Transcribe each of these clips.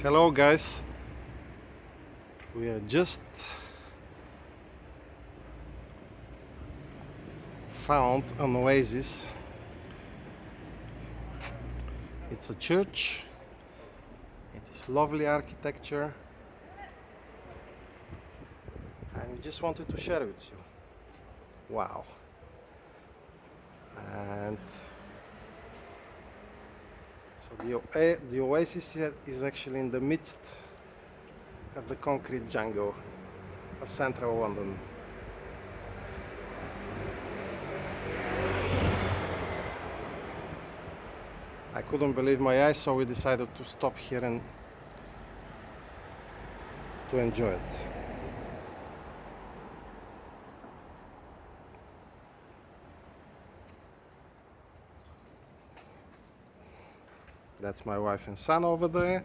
Hello guys, we are just found an oasis. It's a church, it is lovely architecture, and we just wanted to share with you. Wow. And so the oasis is actually in the midst of the concrete jungle of central London. I couldn't believe my eyes, so we decided to stop here and to enjoy it. That's my wife and son over there.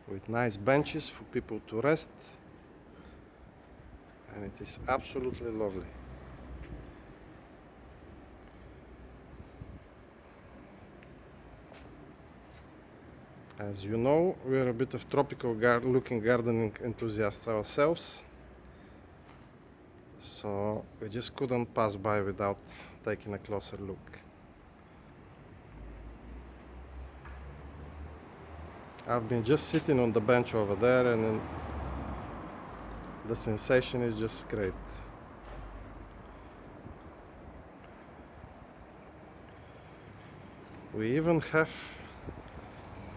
With nice benches for people to rest. And it is absolutely lovely. As you know, we're a bit of tropical looking gardening enthusiasts ourselves. So we just couldn't pass by without taking a closer look. I've been just sitting on the bench over there, and then the sensation is just great. We even have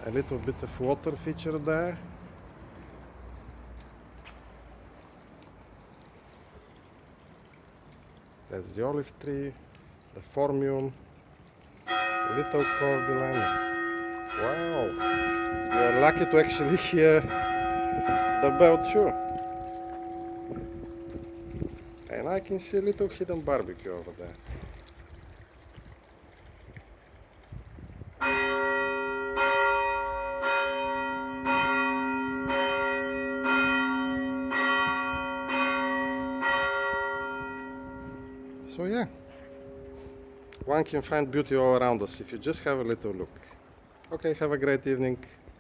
a little bit of water feature there. That's the olive tree, the formium, little cordyline. Wow! You're lucky to actually hear the bell too. And I can see a little hidden barbecue over there. So yeah, one can find beauty all around us if you just have a little look. Okay, have a great evening.